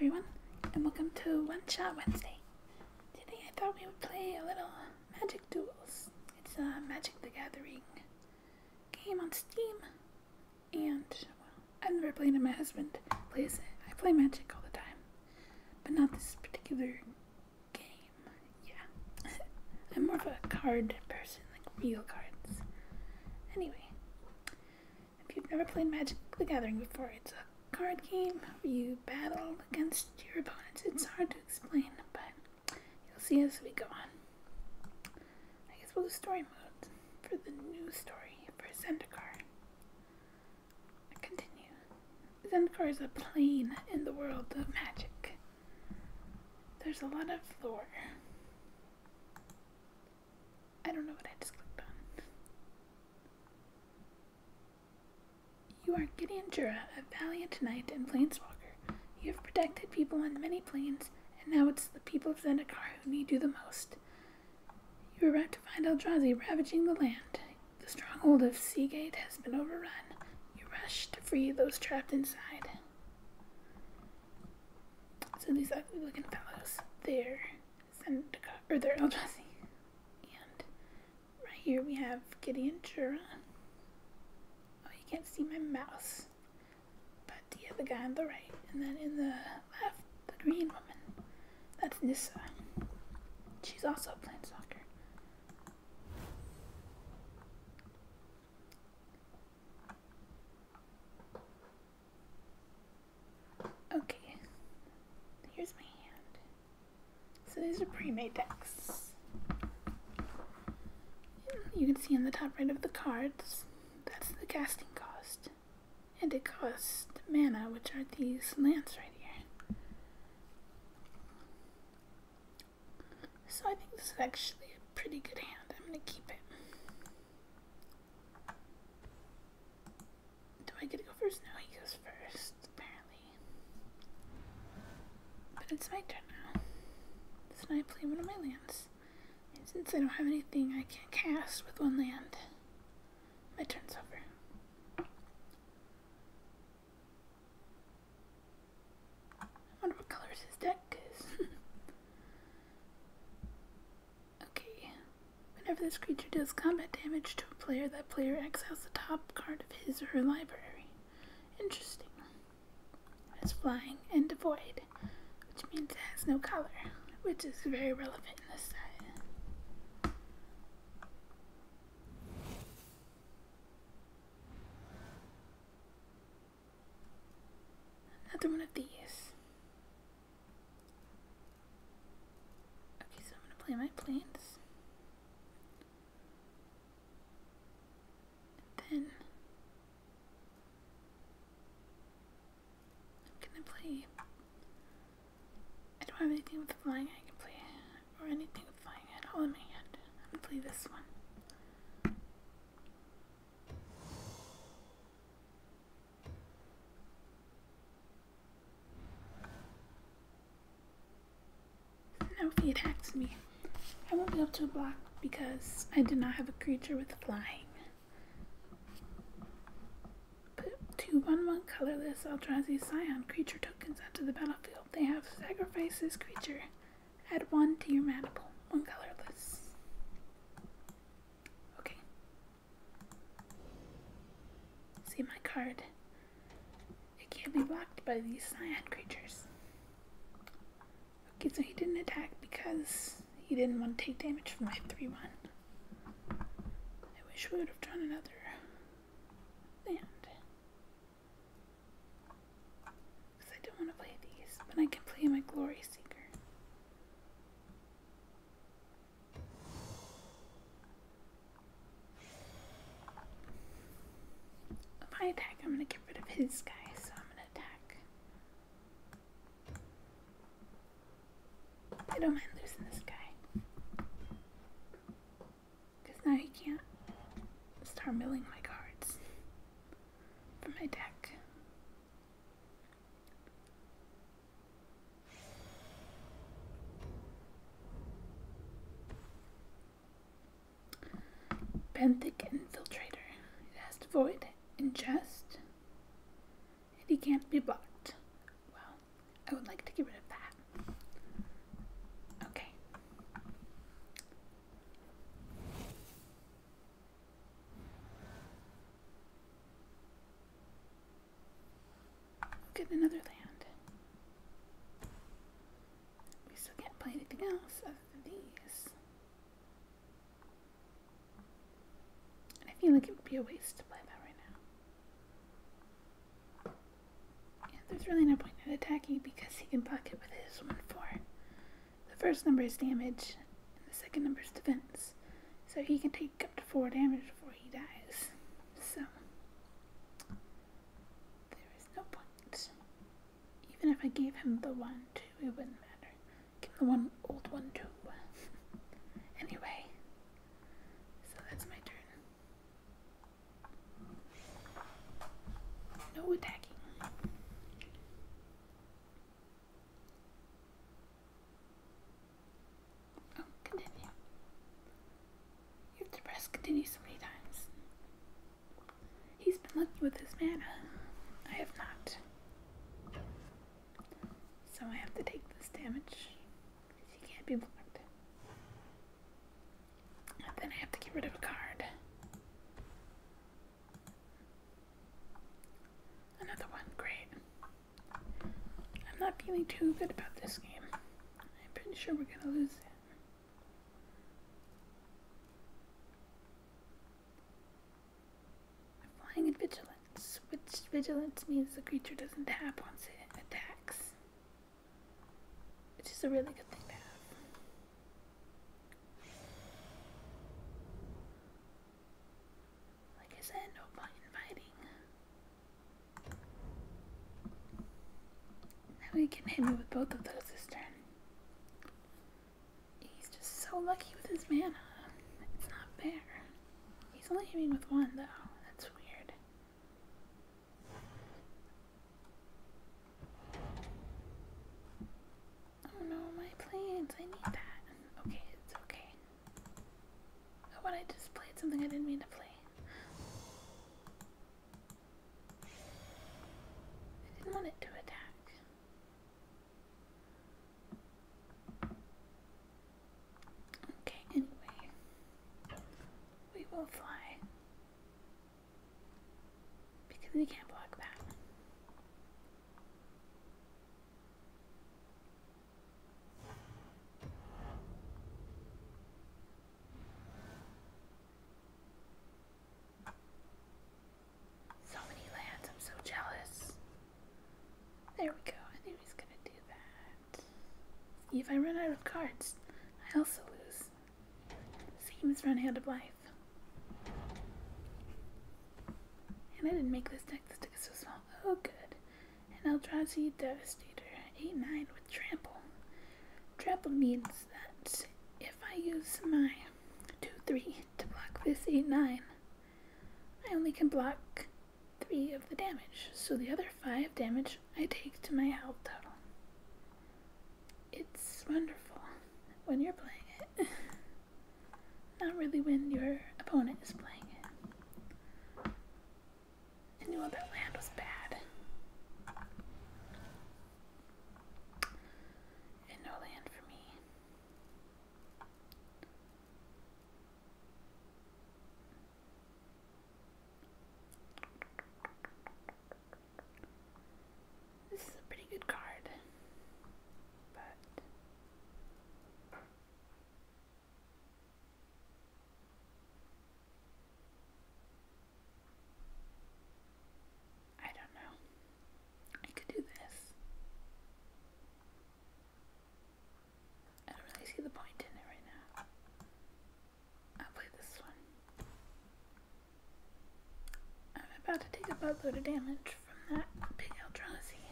everyone, and welcome to One Shot Wednesday. Today I thought we would play a little Magic Duels. It's a Magic the Gathering game on Steam, and well, I've never played it. My husband plays it. I play Magic all the time, but not this particular game. Yeah, I'm more of a card person, like real cards. Anyway, if you've never played Magic the Gathering before, it's a card game where you battle against your opponents. It's hard to explain, but you'll see as we go on. I guess we'll do story mode for the new story for Zendikar. I continue. Zendikar is a plane in the world of magic. There's a lot of lore. I don't know what I just clicked on. You are Gideon Jura, a valiant knight and planeswalker. You have protected people on many planes, and now it's the people of Zendikar who need you the most. You arrive to find Eldrazi ravaging the land. The stronghold of Seagate has been overrun. You rush to free those trapped inside. So these ugly looking fellows, they're Zendikar, or they're Eldrazi. And right here we have Gideon Jura. Can't see my mouse, but yeah, the guy on the right, and then in the left, the green woman. That's Nissa. She's also a planeswalker. Okay, here's my hand. So these are pre-made decks. You can see on the top right of the cards, that's the casting cost. And it costs mana, which are these lands right here. So I think this is actually a pretty good hand. I'm going to keep it. Do I get to go first? No, he goes first, apparently. But it's my turn now. So now I play one of my lands. And since I don't have anything I can cast with one land, my turn's over. I wonder what colors his deck is. Okay. Whenever this creature deals combat damage to a player, that player exiles the top card of his or her library. Interesting. It has flying and devoid, which means it has no color, which is very relevant in this set. Another one of these. Okay, so I'm going to play my planes. And then I'm going to play... I don't have anything with flying I can play, or anything with flying at all in my hand. I'm going to play this one. Now if he attacks me, I won't be able to block because I did not have a creature with flying. Put 2 1/1 colorless Eldrazi Scion creature tokens onto the battlefield. They have sacrifice this creature. Add 1 to your mana pool. 1 colorless. Okay. See my card. It can't be blocked by these Scion creatures. Okay, so he didn't attack because he didn't want to take damage from my 3-1. I wish we would have drawn another land. Because I don't want to play these, but I can play my Glory Seeker. If I attack, I'm going to get rid of his guy, so I'm going to attack. I don't mind losing this guy, because now he can't start milling my cards from my deck. Benthic Infiltrator. It has Devoid, Ingest, and he can't be blocked. Well, I would like to get rid of that. Okay. Get another land. We still can't play anything else other than these. And I feel like it would be a waste to play that right now. Yeah, there's really no point in attacking because he can block it with his 1/4. The first number is damage, and the second number is defense. So he can take up to 4 damage before he dies. So there is no point. Even if I gave him the 1/2, it wouldn't matter. Give him the old 1/2. Anyway, so that's my turn. No attacking. Oh, continue. You have to press continue so many times. He's been lucky with his mana. I have not. So I have to take this damage because he can't be blocked. And then I have to get rid of a card. Another one, great. I'm not feeling too good about this game. I'm pretty sure we're gonna lose it. Flying and vigilance, which vigilance means the creature doesn't tap once it attacks, which is a really good thing to have. Like I said, no point in fighting. Now he can hit me with both of those this turn. He's just so lucky with his mana. It's not fair. He's only hitting with 1 though. That's weird. Oh no, my plans. I need that. Okay, it's okay. Oh, what, I just played something I didn't mean to play. I didn't want it to attack. Okay, anyway. We will fly. Because we can't block that. So many lands, I'm so jealous. There we go, I knew he was gonna do that. See, if I run out of cards, I also lose. Same as running out of life. And I didn't make this deck, this deck is so small. Oh good. An Eldrazi Devastator, 8/9 with trample. Trample means that if I use my 2/3 to block this 8/9, I only can block 3 of the damage, so the other 5 damage I take to my health total. It's wonderful when you're playing it. Not really when your opponent is playing it. I knew that land was bad. And no land for me. This is a pretty good card, but I don't know. I could do this. I don't really see the point in it right now. I'll play this one. I'm about to take a buttload of damage from that big Eldrazi.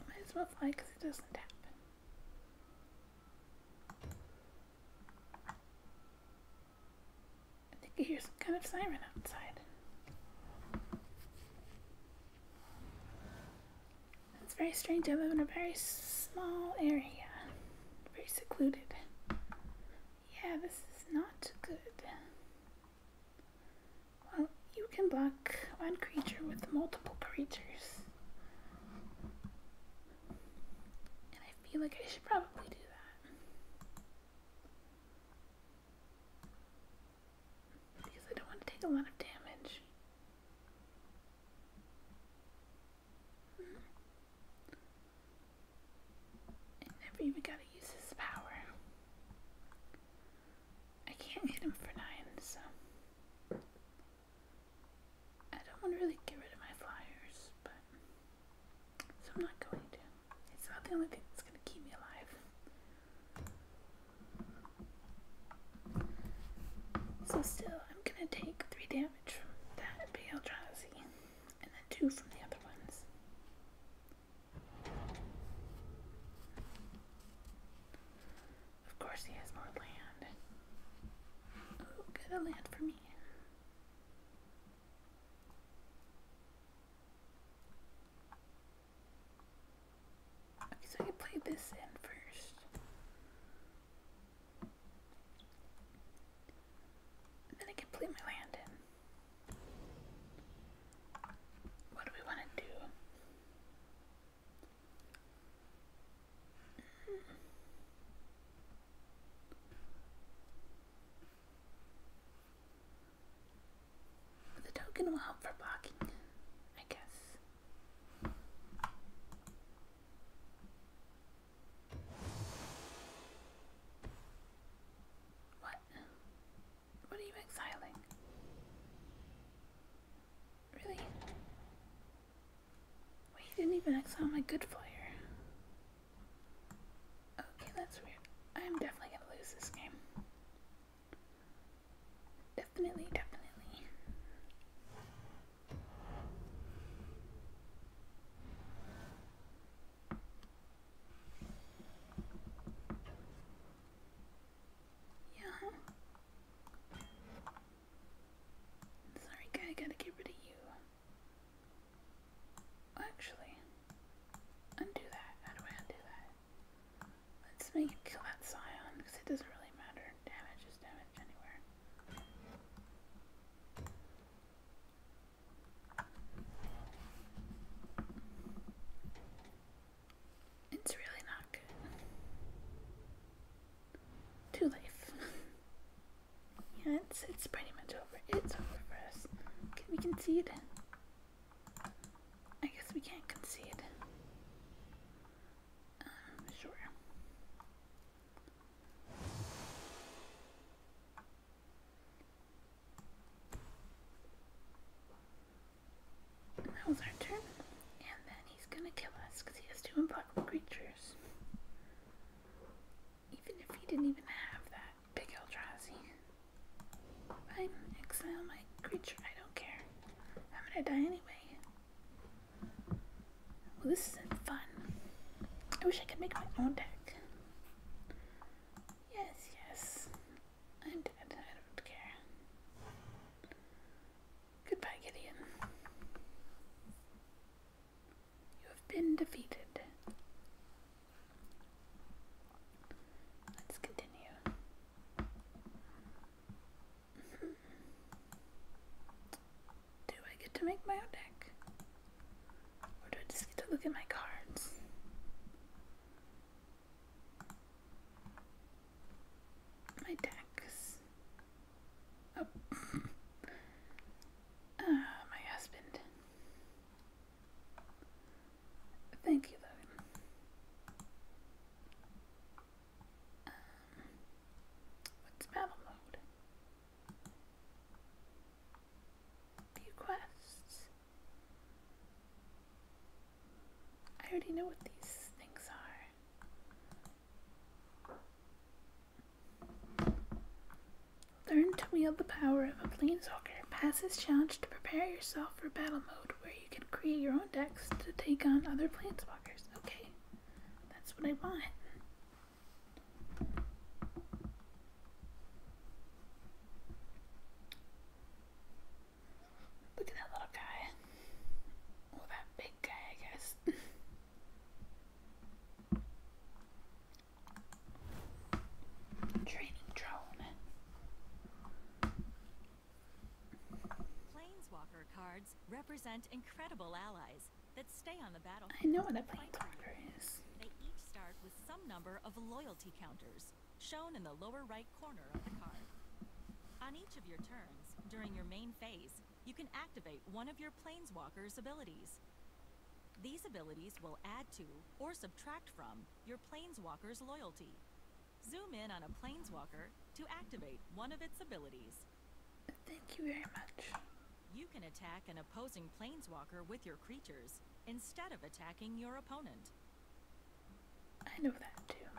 Might as well fly because it doesn't tap. I think I hear some kind of siren outside. It's very strange. I live in a very small area. Very secluded. Yeah, this is not good. Well, you can unblock one creature with multiple creatures. And I feel like I should probably do that. Because I don't want to take a lot of damage. I never even got to use his power. I can't hit him for 9, so I don't want to really get rid of my flyers, but so I'm not going to. It's not the only thing that's going to keep me alive. So still, I'm going to take 3 damage from that big Eldrazi, and then 2 from the other ones. Of course he has more land. Oh, get a land for me. Okay, so I can play this in first. And then I can play my land in. What do we want to do? The token will help for blocking, I guess. What? What are you exiling? Really? Wait, you didn't even exile my good flyer. Okay, that's weird. I'm definitely gonna lose this game. Definitely, definitely. Yeah. Sorry, guy, I gotta get rid of you. Actually, undo that. How do I undo that? Let's make it kill that Scion, because it doesn't really matter. Damage is damage anywhere. It's really not good. 2 life. Yeah, it's pretty much over. It's over for us. Can we concede? I guess we can't concede. Sure. That was our turn. And then he's gonna kill us because he has 2 unblockable creatures. Even if he didn't even have that big Eldrazi. Fine, exile my creature, I don't care. I'm gonna die anyway. Well, this isn't fun. I wish I could make my own deck. Yes, yes. I'm dead, I don't care. Goodbye, Gideon. You have been defeated. Let's continue. Do I get to make my own deck? Or do I just get to look at my cards? My decks. Oh. My husband. Thank you, Logan. What's battle mode? View quests. I already know what these things are. Learn to wield the power of a planeswalker. Pass this challenge to prepare yourself for battle mode, where you can create your own decks to take on other planeswalkers. Okay, that's what I want. Look at that little guy. Well, that big guy, I guess. Training drone. Planeswalker cards represent incredible allies that stay on the battlefield. I know what a planeswalker is. They each start with some number of loyalty counters, shown in the lower right corner of the card. On each of your turns, during your main phase, you can activate one of your planeswalker's abilities. These abilities will add to or subtract from your planeswalker's loyalty. Zoom in on a planeswalker to activate one of its abilities. Thank you very much. You can attack an opposing planeswalker with your creatures instead of attacking your opponent. I know that too.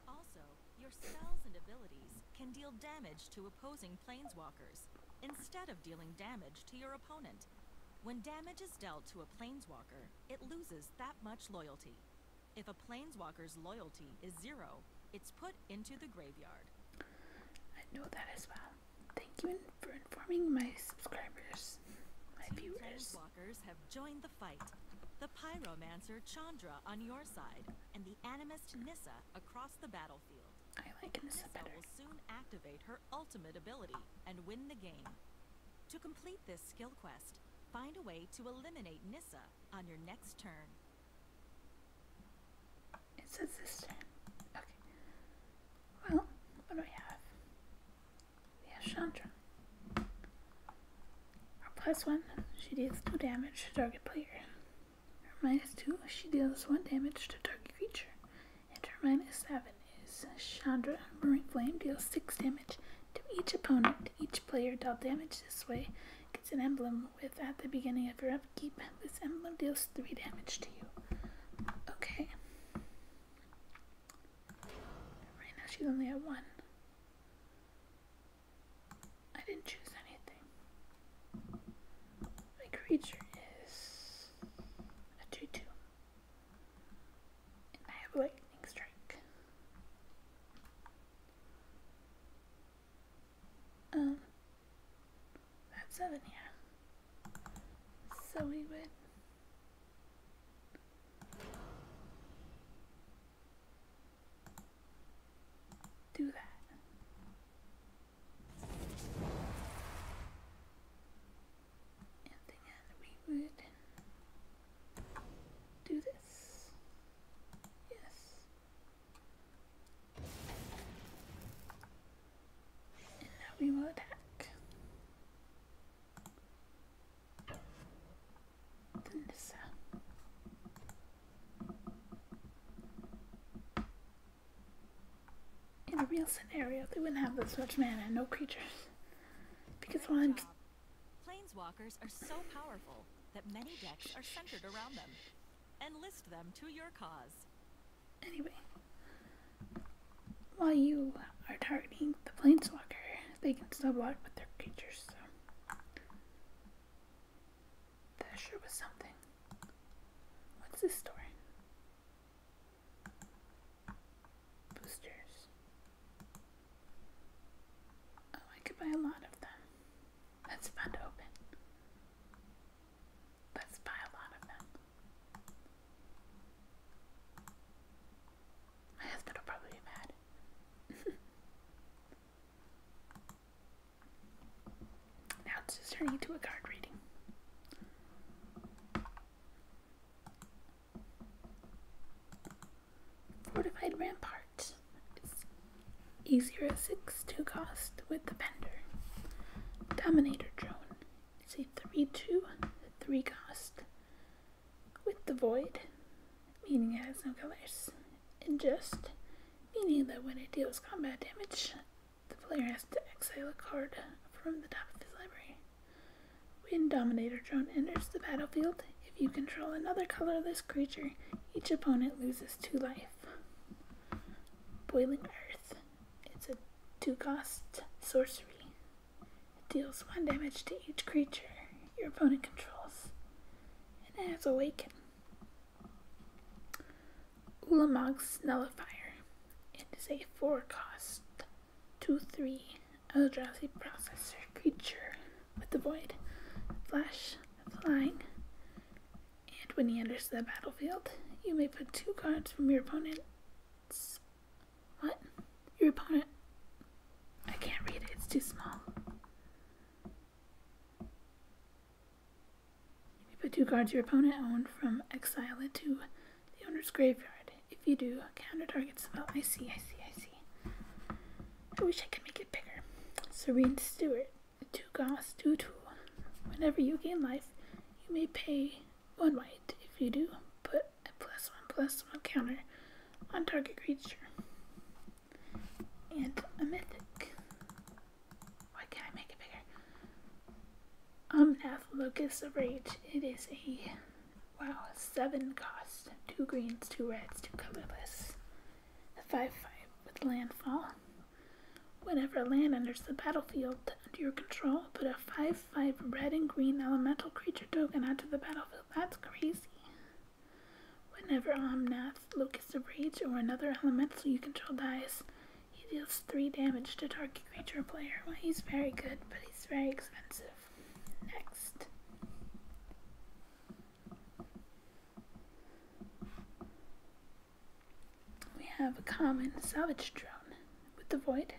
Also, your spells and abilities can deal damage to opposing planeswalkers instead of dealing damage to your opponent. When damage is dealt to a planeswalker, it loses that much loyalty. If a planeswalker's loyalty is 0, it's put into the graveyard. I know that as well. Thank you for informing my subscribers, my Two viewers. planeswalkers have joined the fight. The Pyromancer Chandra on your side, and the Animist Nissa across the battlefield. I like Nissa better. Will soon activate her ultimate ability and win the game. To complete this skill quest, find a way to eliminate Nissa on your next turn. It says this turn. Okay. Well, what do we have? We have Chandra. Her +1, she deals 2 damage to target player. Her -2, she deals 1 damage to target creature. And her -7 is Chandra. Roaring Flame deals 6 damage to each opponent. Each player dealt damage this way gets an emblem with at the beginning of your upkeep. This emblem deals 3 damage to you. Okay. Right now she's only at 1. I didn't choose anything. My creature is a 2/2. And I have lightning strike. That's 7, yeah. So we would do that. And then we would do this. Yes. And now we will attack. The Nissa. In a real scenario, they wouldn't have this much mana and no creatures. Because while I'm... Planeswalkers are so powerful that many decks are centered around them. Enlist them to your cause. Anyway, while you are targeting the planeswalker, they can still block with their creatures, so that sure was something. What's this store? Boosters. Oh, I could buy a lot of them. That's fun to open. Let's buy a lot of them. My husband will probably be mad. Now it's just turning into a card reading. Fortified Rampart. It's E06 2 cost with the Bender. Dominator Drone. It's a 3/2 3 cost with the Void, meaning it has no colors. And just meaning that when it deals combat damage, the player has to exile a card from the top of his library. When Dominator Drone enters the battlefield, if you control another colorless creature, each opponent loses 2 life. Boiling Earth. It's a 2 cost sorcery. It deals 1 damage to each creature your opponent controls. And it has Awaken. Ulamog's Nullifier. It is a 4 cost 2/3 Eldrazi Processor creature with the Void, Flash, Flying, and when he enters the battlefield, you may put 2 cards from your opponent's... What? Your opponent... I can't read it, it's too small. 2 cards your opponent owned from exile into the owner's graveyard. If you do, counter target spell. I see. I wish I could make it bigger. Serene Steward, 2 cost, 2/2. Whenever you gain life, you may pay 1 white. If you do, put a +1/+1 counter on target creature. And a mythic. Why can't I make it bigger? Omnath, Locust of Rage. It is a 7 cost. 2 greens, 2 reds, 2 colorless. A 5/5 with landfall. Whenever a land enters the battlefield under your control, put a 5/5 red and green elemental creature token onto the battlefield. That's crazy. Whenever Omnath, Locust of Rage, or another elemental you control dies, he deals 3 damage to target creature or player. Well, he's very good, but he's very expensive. Next. We have a common Salvage Drone with the Void.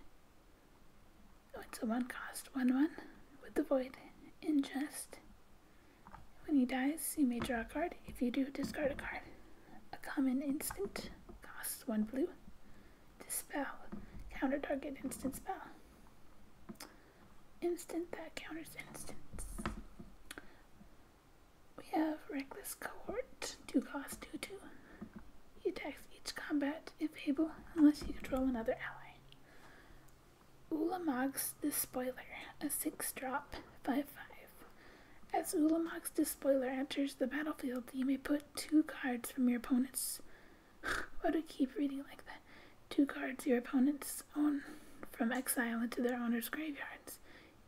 Oh, it's a 1 cost, 1/1 with the Void. Ingest. When he dies, you may draw a card. If you do, discard a card. A common instant, costs 1 blue. Dispel, counter target instant spell. Instant that counters instants. We have Reckless Cohort, 2 cost, 2/2. He attacks each combat if able, unless you control another ally. Ulamog's Despoiler, a 6-drop, 5/5. As Ulamog's Despoiler enters the battlefield, you may put 2 cards from your opponent's. Why do I keep reading like that? 2 cards your opponents own from exile into their owner's graveyards.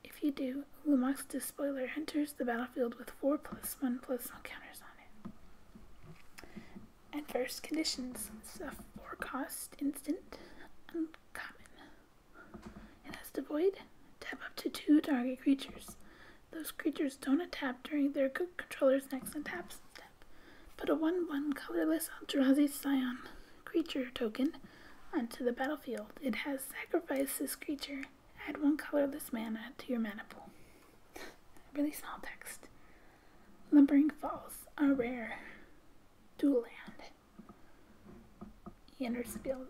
If you do, Ulamog's Despoiler enters the battlefield with 4 +1/+1 counters on it. Adverse conditions. It's a 4 cost instant, uncommon. It has to void. Tap up to 2 target creatures. Those creatures don't attack during their controller's next untap step. Put a 1/1 colorless Eldrazi Scion creature token onto the battlefield. It has sacrificed this creature. Add 1 colorless mana to your mana pool. Really small text. Lumbering Falls, a rare dual land. He enters the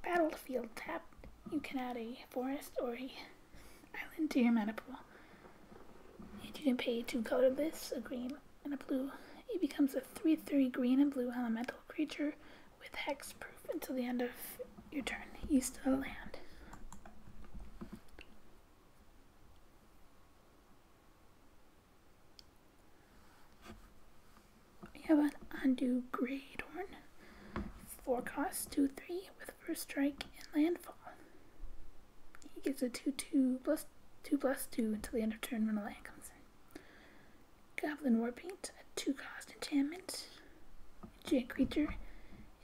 battlefield tapped. You can add a forest or a island to your mana pool. And you can pay 2 colorless, a green and a blue. It becomes a 3/3 green and blue elemental creature with hexproof until the end of your turn. Use to the land. We have an Undo Greydorn, 4 cost, 2/3 with first strike and landfall. He gets a 2/2 +2/+2 until the end of turn when a land comes in. Goblin Warpaint, a 2 cost enchantment.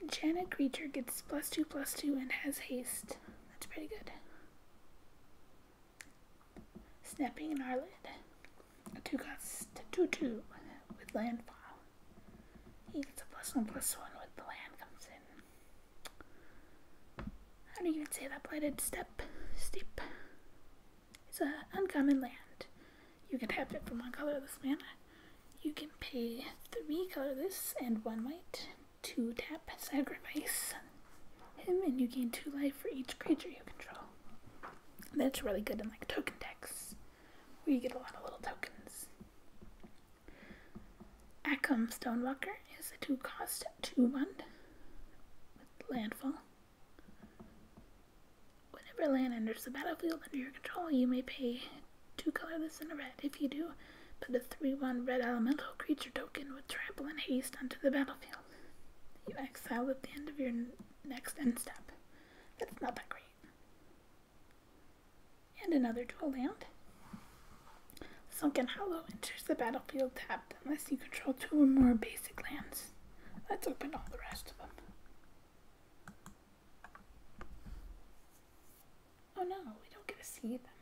Enchanted creature gets +2/+2 and has haste. That's pretty good. Snapping Gnarlid, a 2 cost 2/2 with landfall. He gets a +1/+1 when the land comes in. How do you even say that? Blighted Steppe. It's an uncommon land. You can tap it for 1 colorless mana. You can pay 3 colorless and 1 white to tap, sacrifice him, and you gain 2 life for each creature you control. That's really good in like token decks, where you get a lot of little tokens. Akom Stonewalker is a 2 cost 2/1 with landfall. Whenever a land enters the battlefield under your control, you may pay 2 colorless and a red. If you do, put a 3/1 red elemental creature token with trample and haste onto the battlefield. You exile at the end of your next end step. That's not that great. And another dual land. Sunken Hollow enters the battlefield tapped unless you control 2 or more basic lands. Let's open all the rest of them. Oh no, we don't get to see them.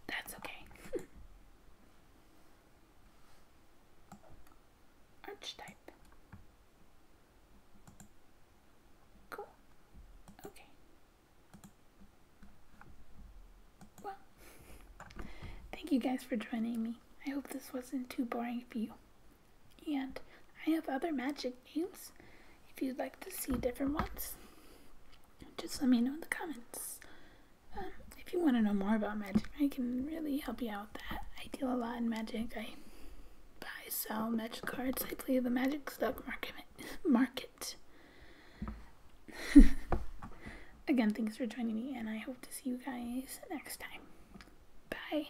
That's okay. Archetype. Cool. Okay. Well, thank you guys for joining me. I hope this this wasn't too boring for you. And I have other Magic games. If you'd like to see different ones, just let me know in the comments. If you want to know more about Magic, I can really help you out with that. I deal a lot in Magic. I buy, sell Magic cards. I play the Magic stock market. Again, thanks for joining me, and I hope to see you guys next time. Bye.